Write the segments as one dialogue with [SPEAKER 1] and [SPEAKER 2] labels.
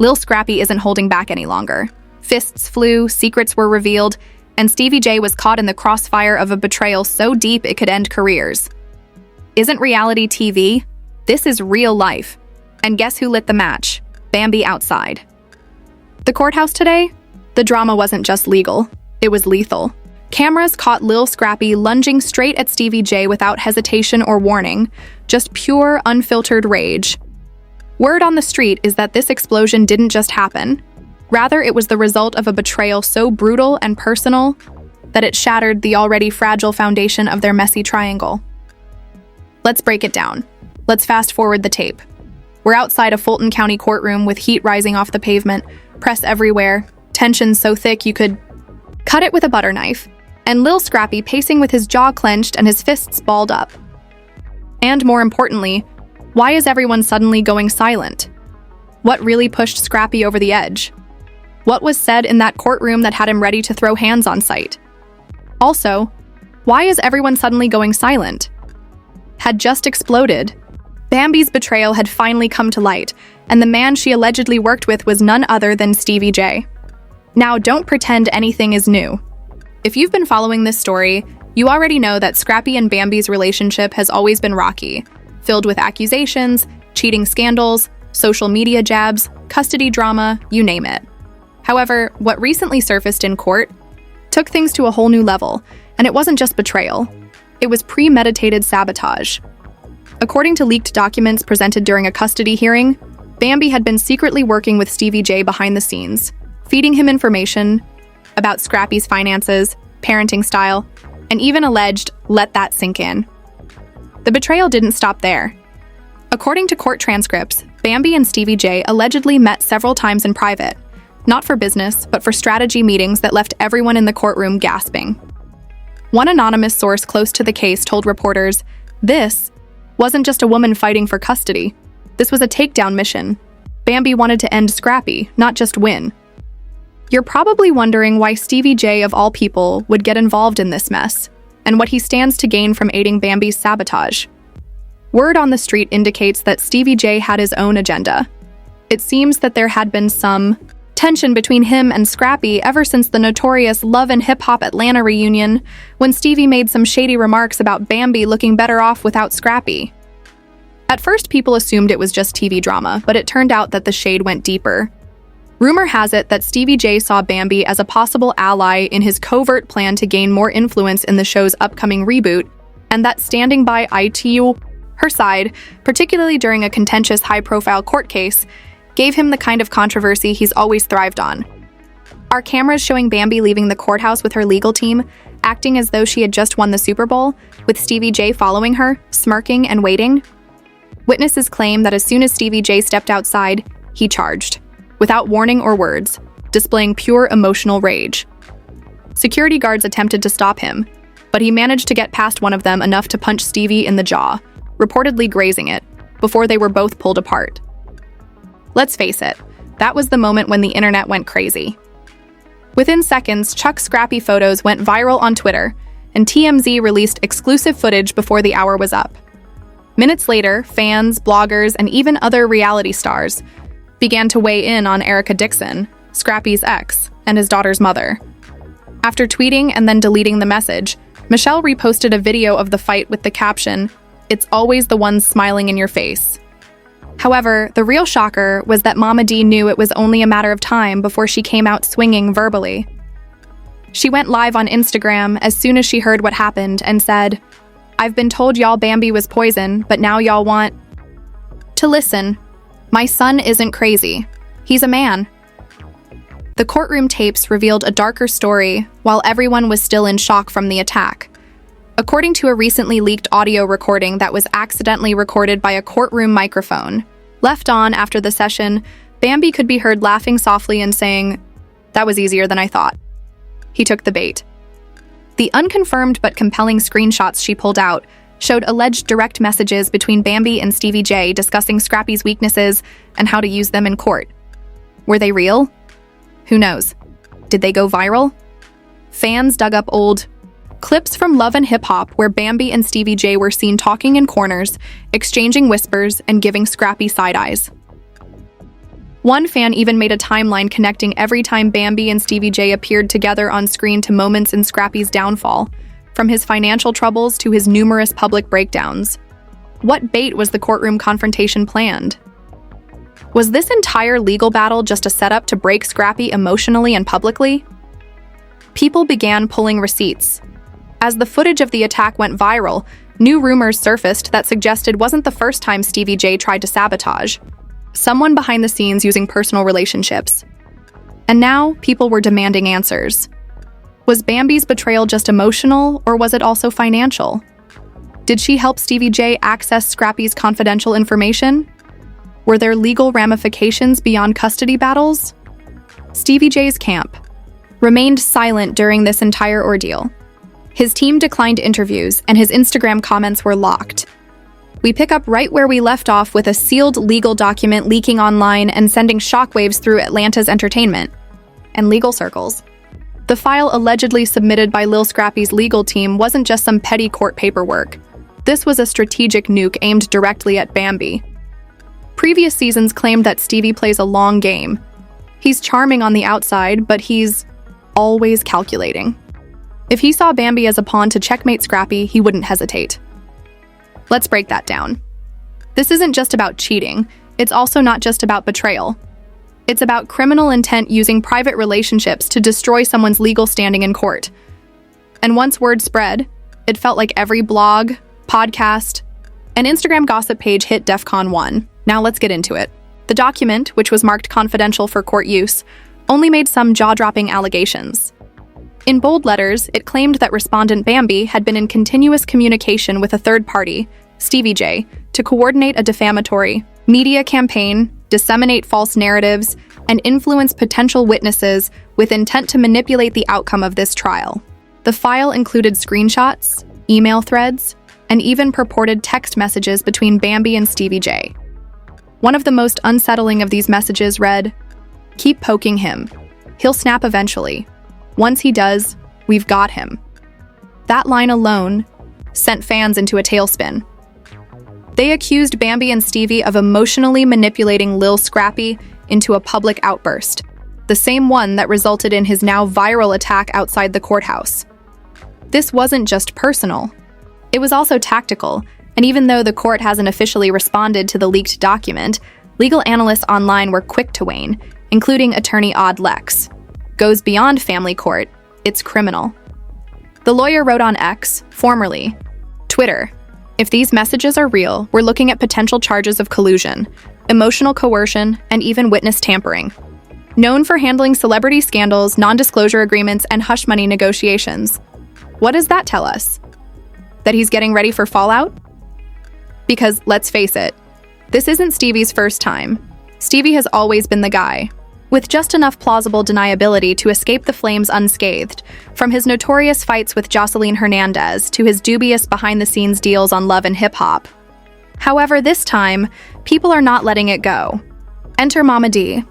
[SPEAKER 1] Lil Scrippy isn't holding back any longer. Fists flew, secrets were revealed, and Stevie J was caught in the crossfire of a betrayal so deep it could end careers. Isn't reality TV? This is real life. And guess who lit the match? Bambi outside. The courthouse today? The drama wasn't just legal, it was lethal. Cameras caught Lil Scrippy lunging straight at Stevie J without hesitation or warning, just pure, unfiltered rage. Word on the street is that this explosion didn't just happen. Rather, it was the result of a betrayal so brutal and personal that it shattered the already fragile foundation of their messy triangle. Let's break it down. Let's fast forward the tape. We're outside a Fulton County courtroom with heat rising off the pavement, press everywhere, tension so thick you could cut it with a butter knife, and Lil Scrippy pacing with his jaw clenched and his fists balled up. And more importantly, why is everyone suddenly going silent? What really pushed Scrippy over the edge? What was said in that courtroom that had him ready to throw hands on sight? Also, why is everyone suddenly going silent? Had just exploded. Bambi's betrayal had finally come to light, and the man she allegedly worked with was none other than Stevie J. Now, don't pretend anything is new. If you've been following this story, you already know that Scrippy and Bambi's relationship has always been rocky, filled with accusations, cheating scandals, social media jabs, custody drama, you name it. However, what recently surfaced in court took things to a whole new level, and it wasn't just betrayal. It was premeditated sabotage. According to leaked documents presented during a custody hearing, Bambi had been secretly working with Stevie J behind the scenes, feeding him information about Scrippy's finances, parenting style, and even alleged, let that sink in. The betrayal didn't stop there. According to court transcripts, Bambi and Stevie J allegedly met several times in private, not for business, but for strategy meetings that left everyone in the courtroom gasping. One anonymous source close to the case told reporters, this wasn't just a woman fighting for custody. This was a takedown mission. Bambi wanted to end Scrippy, not just win. You're probably wondering why Stevie J, of all people, would get involved in this mess, and what he stands to gain from aiding Bambi's sabotage. Word on the street indicates that Stevie J had his own agenda. It seems that there had been some tension between him and Scrippy ever since the notorious Love and Hip Hop Atlanta reunion, when Stevie made some shady remarks about Bambi looking better off without Scrippy. At first, people assumed it was just TV drama, but it turned out that the shade went deeper. Rumor has it that Stevie J saw Bambi as a possible ally in his covert plan to gain more influence in the show's upcoming reboot, and that standing by her side, particularly during a contentious high-profile court case, gave him the kind of controversy he's always thrived on. Are cameras showing Bambi leaving the courthouse with her legal team, acting as though she had just won the Super Bowl, with Stevie J following her, smirking and waiting? Witnesses claim that as soon as Stevie J stepped outside, he charged, without warning or words, displaying pure emotional rage. Security guards attempted to stop him, but he managed to get past one of them enough to punch Stevie in the jaw, reportedly grazing it, before they were both pulled apart. Let's face it, that was the moment when the internet went crazy. Within seconds, Chuck Scrippy photos went viral on Twitter, and TMZ released exclusive footage before the hour was up. Minutes later, fans, bloggers, and even other reality stars began to weigh in on Erica Dixon, Scrippy's ex, and his daughter's mother. After tweeting and then deleting the message, Michelle reposted a video of the fight with the caption, "It's always the ones smiling in your face." However, the real shocker was that Mama D knew it was only a matter of time before she came out swinging verbally. She went live on Instagram as soon as she heard what happened and said, "I've been told y'all Bambi was poison, but now y'all want to listen. My son isn't crazy. He's a man." The courtroom tapes revealed a darker story while everyone was still in shock from the attack. According to a recently leaked audio recording that was accidentally recorded by a courtroom microphone, left on after the session, Bambi could be heard laughing softly and saying, "That was easier than I thought. He took the bait." The unconfirmed but compelling screenshots she pulled out showed alleged direct messages between Bambi and Stevie J discussing Scrippy's weaknesses and how to use them in court. Were they real? Who knows? Did they go viral? Fans dug up old clips from Love and Hip Hop where Bambi and Stevie J were seen talking in corners, exchanging whispers, and giving Scrippy side eyes. One fan even made a timeline connecting every time Bambi and Steavie J appeared together on screen to moments in Scrappy's downfall, from his financial troubles to his numerous public breakdowns. What bait was the courtroom confrontation planned? Was this entire legal battle just a setup to break Scrappy emotionally and publicly? People began pulling receipts. As the footage of the attack went viral, new rumors surfaced that suggested wasn't the first time Steavie J tried to sabotage. Someone behind the scenes using personal relationships. And now, people were demanding answers. Was Bambi's betrayal just emotional, or was it also financial? Did she help Steavie J access Scrappy's confidential information? Were there legal ramifications beyond custody battles? Steavie J's camp remained silent during this entire ordeal. His team declined interviews, and his Instagram comments were locked. We pick up right where we left off with a sealed legal document leaking online and sending shockwaves through Atlanta's entertainment and legal circles. The file allegedly submitted by Lil Scrappy's legal team wasn't just some petty court paperwork. This was a strategic nuke aimed directly at Bambi. Previous seasons claimed that Steavie plays a long game. He's charming on the outside, but he's always calculating. If he saw Bambi as a pawn to checkmate Scrappy, he wouldn't hesitate. Let's break that down. This isn't just about cheating. It's also not just about betrayal. It's about criminal intent using private relationships to destroy someone's legal standing in court. And once word spread, it felt like every blog, podcast, and Instagram gossip page hit DEFCON 1. Now let's get into it. The document, which was marked confidential for court use, only made some jaw-dropping allegations. In bold letters, it claimed that respondent Bambi had been in continuous communication with a third party, Steavie J, to coordinate a defamatory media campaign, disseminate false narratives, and influence potential witnesses with intent to manipulate the outcome of this trial. The file included screenshots, email threads, and even purported text messages between Bambi and Steavie J. One of the most unsettling of these messages read, "Keep poking him. He'll snap eventually. Once he does, we've got him." That line alone sent fans into a tailspin. They accused Bambi and Steavie of emotionally manipulating Lil Scrappy into a public outburst, the same one that resulted in his now viral attack outside the courthouse. This wasn't just personal. It was also tactical, and even though the court hasn't officially responded to the leaked document, legal analysts online were quick to wane, including attorney Odd Lex. Goes beyond family court, it's criminal. The lawyer wrote on X, formerly Twitter, "If these messages are real, we're looking at potential charges of collusion, emotional coercion, and even witness tampering." Known for handling celebrity scandals, non-disclosure agreements, and hush money negotiations. What does that tell us? That he's getting ready for fallout? Because, let's face it, this isn't Steavie's first time. Steavie has always been the guy, with just enough plausible deniability to escape the flames unscathed, from his notorious fights with Jocelyn Hernandez to his dubious behind-the-scenes deals on Love and Hip Hop. However, this time, people are not letting it go. Enter Mama D.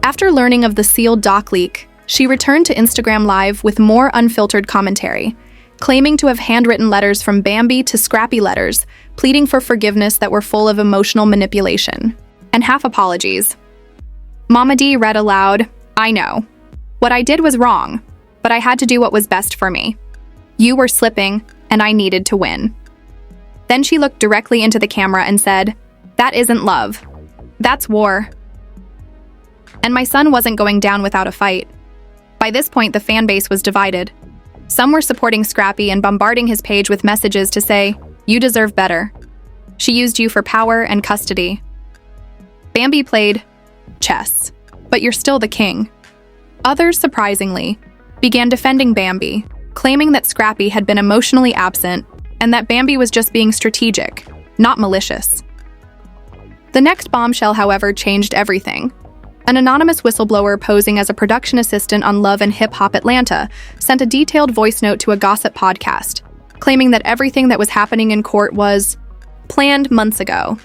[SPEAKER 1] After learning of the sealed doc leak, she returned to Instagram Live with more unfiltered commentary, claiming to have handwritten letters from Bambi to Scrappy letters, pleading for forgiveness that were full of emotional manipulation, and half apologies. Mama D read aloud, "I know. What I did was wrong, but I had to do what was best for me. You were slipping, and I needed to win." Then she looked directly into the camera and said, "That isn't love. That's war. And my son wasn't going down without a fight." By this point, the fan base was divided. Some were supporting Scrappy and bombarding his page with messages to say, "You deserve better. She used you for power and custody." Bambi played chess, but you're still the king. Others, surprisingly, began defending Bambi, claiming that Scrappy had been emotionally absent and that Bambi was just being strategic, not malicious. The next bombshell, however, changed everything. An anonymous whistleblower posing as a production assistant on Love and Hip Hop Atlanta sent a detailed voice note to a gossip podcast, claiming that everything that was happening in court was planned months ago.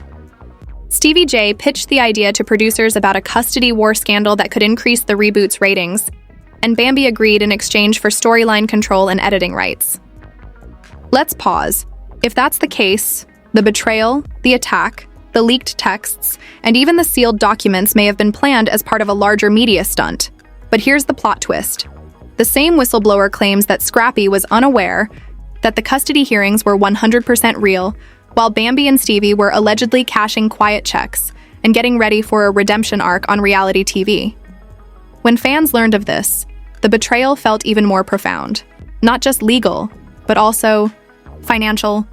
[SPEAKER 1] Steavie J pitched the idea to producers about a custody war scandal that could increase the reboot's ratings, and Bambi agreed in exchange for storyline control and editing rights. Let's pause. If that's the case, the betrayal, the attack, the The leaked texts, and even the sealed documents may have been planned as part of a larger media stunt. But here's the plot twist. The same whistleblower claims that Scrappy was unaware that the custody hearings were 100% real, while Bambi and Steave were allegedly cashing quiet checks and getting ready for a redemption arc on reality TV. When fans learned of this, the betrayal felt even more profound. Not just legal, but also financial.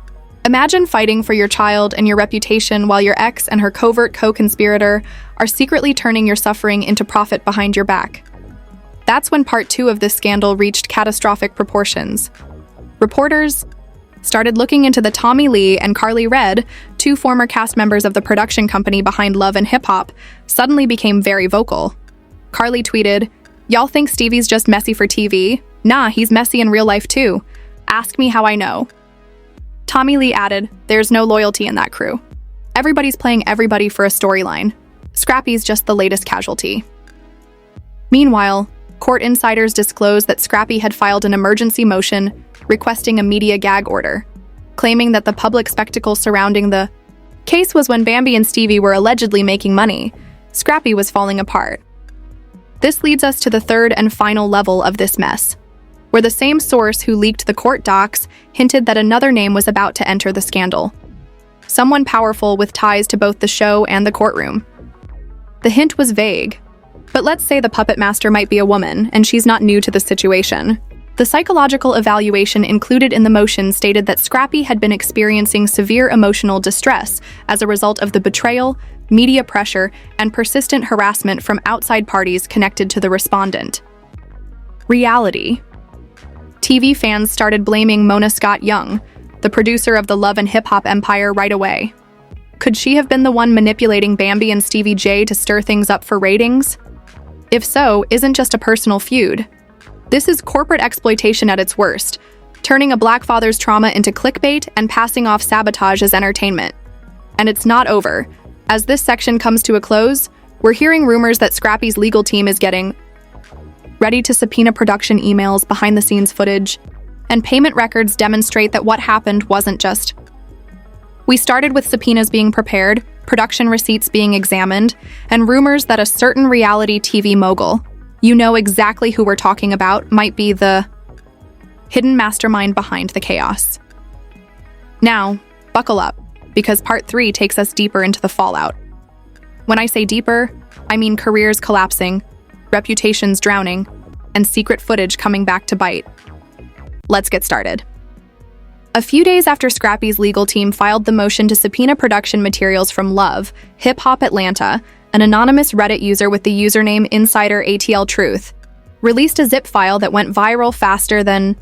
[SPEAKER 1] Imagine fighting for your child and your reputation while your ex and her covert co-conspirator are secretly turning your suffering into profit behind your back. That's when part 2 of this scandal reached catastrophic proportions. Reporters started looking into the Tommy Lee and Carly Red, 2 former cast members of the production company behind Love and Hip Hop, suddenly became very vocal. Carly tweeted, "Y'all think Stevie's just messy for TV? Nah, he's messy in real life too. Ask me how I know." Tommy Lee added, "There's no loyalty in that crew. Everybody's playing everybody for a storyline. Scrappy's just the latest casualty." Meanwhile, court insiders disclosed that Scrappy had filed an emergency motion requesting a media gag order, claiming that the public spectacle surrounding the case was when Bambi and Steave were allegedly making money. Scrappy was falling apart. This leads us to the third and final level of this mess, where the same source who leaked the court docs hinted that another name was about to enter the scandal. Someone powerful with ties to both the show and the courtroom. The hint was vague, but let's say the puppet master might be a woman, and she's not new to the situation. The psychological evaluation included in the motion stated that Scrappy had been experiencing severe emotional distress as a result of the betrayal, media pressure, and persistent harassment from outside parties connected to the respondent. Reality. TV fans started blaming Mona Scott Young, the producer of the Love and Hip Hop empire, right away. Could she have been the one manipulating Bambi and Steave J to stir things up for ratings? If so, isn't just a personal feud. This is corporate exploitation at its worst, turning a black father's trauma into clickbait and passing off sabotage as entertainment. And it's not over. As this section comes to a close, we're hearing rumors that Scrappy's legal team is getting ready to subpoena production emails, behind-the-scenes footage, and payment records demonstrate that what happened wasn't just. We started with subpoenas being prepared, production receipts being examined, and rumors that a certain reality TV mogul, you know exactly who we're talking about, might be the hidden mastermind behind the chaos. Now, buckle up, because part 3 takes us deeper into the fallout. When I say deeper, I mean careers collapsing, reputations drowning, and secret footage coming back to bite. Let's get started. A few days after Scrappy's legal team filed the motion to subpoena production materials from Love, Hip Hop Atlanta, an anonymous Reddit user with the username InsiderATLTruth, released a zip file that went viral faster than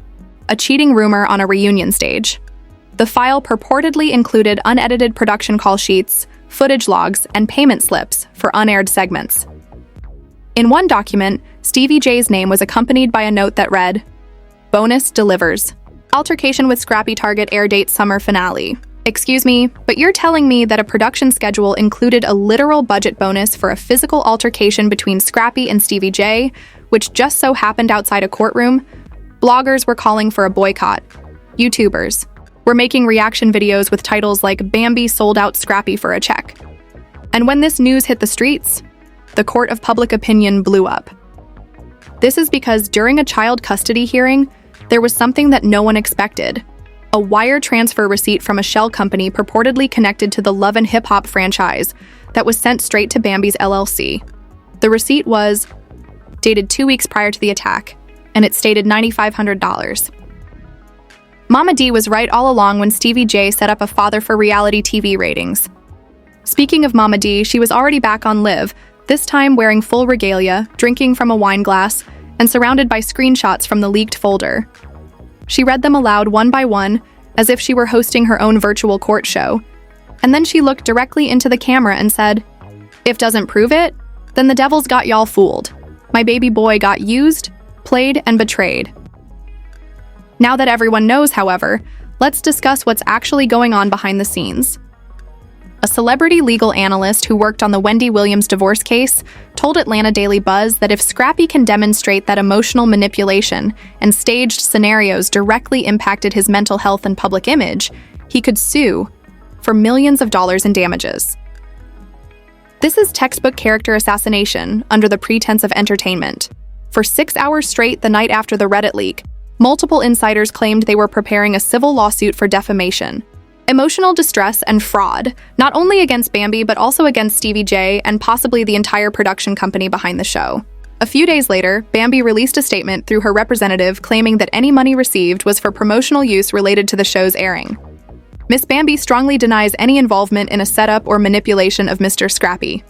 [SPEAKER 1] a cheating rumor on a reunion stage. The file purportedly included unedited production call sheets, footage logs, and payment slips for unaired segments. In one document, Steave J's name was accompanied by a note that read, "Bonus delivers. Altercation with Scrappy target air date summer finale." Excuse me, but you're telling me that a production schedule included a literal budget bonus for a physical altercation between Scrappy and Steave J, which just so happened outside a courtroom? Bloggers were calling for a boycott. YouTubers were making reaction videos with titles like "Bambi sold out Scrappy for a check." And when this news hit the streets, the court of public opinion blew up. This is because during a child custody hearing, there was something that no one expected: a wire transfer receipt from a shell company purportedly connected to the Love and Hip Hop franchise that was sent straight to Bambi's LLC. The receipt was dated 2 weeks prior to the attack, and it stated $9,500. Mama D was right all along when Steave J set up a father for reality TV ratings. Speaking of Mama D, she was already back on Live, this time wearing full regalia, drinking from a wine glass, and surrounded by screenshots from the leaked folder. She read them aloud one by one, as if she were hosting her own virtual court show. And then she looked directly into the camera and said, "If doesn't prove it, then the devil's got y'all fooled. My baby boy got used, played, and betrayed." Now that everyone knows, however, let's discuss what's actually going on behind the scenes. A celebrity legal analyst who worked on the Wendy Williams divorce case told Atlanta Daily Buzz that if Scrappy can demonstrate that emotional manipulation and staged scenarios directly impacted his mental health and public image, he could sue for millions of dollars in damages. This is textbook character assassination under the pretense of entertainment. For 6 hours straight the night after the Reddit leak, multiple insiders claimed they were preparing a civil lawsuit for defamation. Emotional distress and fraud, not only against Bambi but also against Stevie J and possibly the entire production company behind the show. A few days later, Bambi released a statement through her representative claiming that any money received was for promotional use related to the show's airing. Miss Bambi strongly denies any involvement in a setup or manipulation of Mr. Scrippy.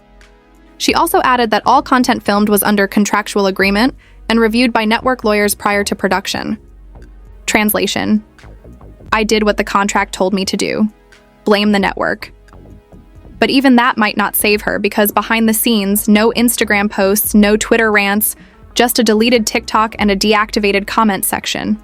[SPEAKER 1] She also added that all content filmed was under contractual agreement and reviewed by network lawyers prior to production. Translation: I did what the contract told me to do. Blame the network. But even that might not save her because behind the scenes, no Instagram posts, no Twitter rants, just a deleted TikTok and a deactivated comment section.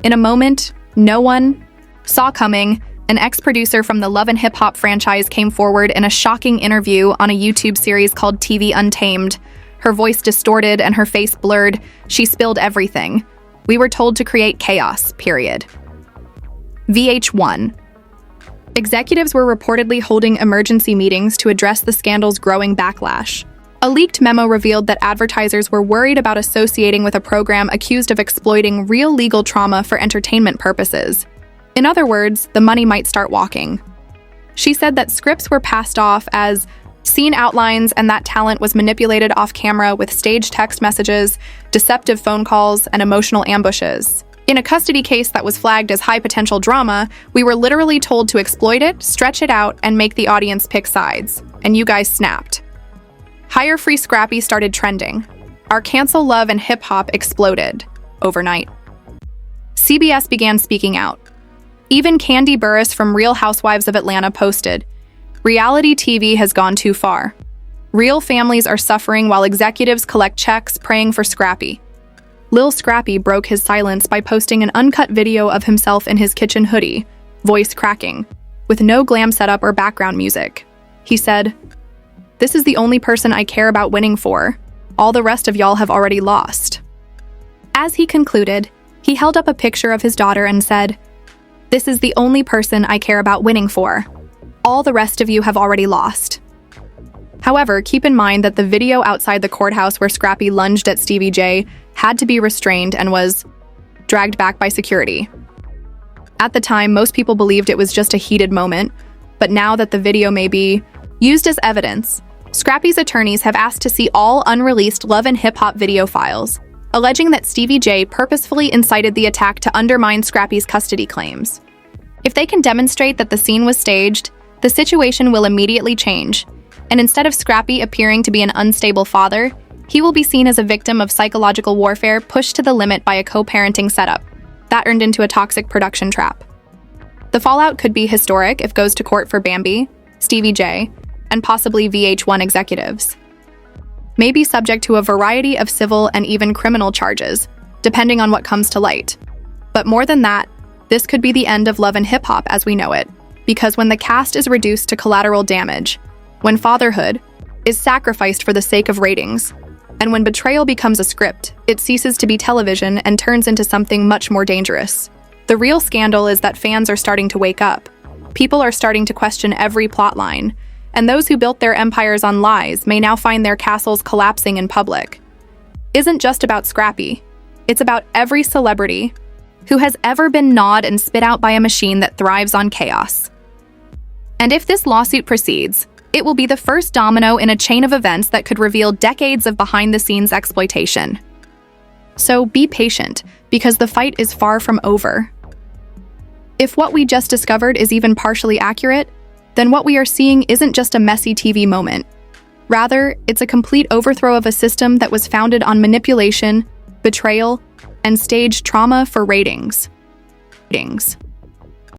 [SPEAKER 1] In a moment no one saw coming, an ex-producer from the Love and Hip Hop franchise came forward in a shocking interview on a YouTube series called TV Untamed. Her voice distorted and her face blurred. She spilled everything. We were told to create chaos, period. VH1. Executives were reportedly holding emergency meetings to address the scandal's growing backlash. A leaked memo revealed that advertisers were worried about associating with a program accused of exploiting real legal trauma for entertainment purposes. In other words, the money might start walking. She said that scripts were passed off as scene outlines and that talent was manipulated off camera with staged text messages, deceptive phone calls, and emotional ambushes. In a custody case that was flagged as high-potential drama, we were literally told to exploit it, stretch it out, and make the audience pick sides. And you guys snapped. Hire Free Scrappy started trending. Our cancel love and hip-hop exploded overnight. CBS began speaking out. Even Candy Burris from Real Housewives of Atlanta posted, "Reality TV has gone too far. Real families are suffering while executives collect checks praying for Scrappy." Lil Scrippy broke his silence by posting an uncut video of himself in his kitchen hoodie, voice cracking, with no glam setup or background music. He said, "This is the only person I care about winning for. All the rest of y'all have already lost." As he concluded, he held up a picture of his daughter and said, "This is the only person I care about winning for. All the rest of you have already lost." However, keep in mind that the video outside the courthouse where Scrappy lunged at Stevie J had to be restrained and was dragged back by security. At the time, most people believed it was just a heated moment, but now that the video may be used as evidence, Scrappy's attorneys have asked to see all unreleased Love and Hip Hop video files, alleging that Stevie J purposefully incited the attack to undermine Scrappy's custody claims. If they can demonstrate that the scene was staged, the situation will immediately change, and instead of Scrappy appearing to be an unstable father, he will be seen as a victim of psychological warfare pushed to the limit by a co-parenting setup. That earned into a toxic production trap. The fallout could be historic if goes to court for Bambi, Stevie J, and possibly VH1 executives. May be subject to a variety of civil and even criminal charges, depending on what comes to light. But more than that, this could be the end of Love and Hip Hop as we know it, because when the cast is reduced to collateral damage, when fatherhood is sacrificed for the sake of ratings, and when betrayal becomes a script, it ceases to be television and turns into something much more dangerous. The real scandal is that fans are starting to wake up. People are starting to question every plotline, and those who built their empires on lies may now find their castles collapsing in public. Isn't just about Scrappy. It's about every celebrity who has ever been gnawed and spit out by a machine that thrives on chaos. And if this lawsuit proceeds, it will be the first domino in a chain of events that could reveal decades of behind-the-scenes exploitation. So be patient, because the fight is far from over. If what we just discovered is even partially accurate, then what we are seeing isn't just a messy TV moment. Rather, it's a complete overthrow of a system that was founded on manipulation, betrayal, and staged trauma for ratings.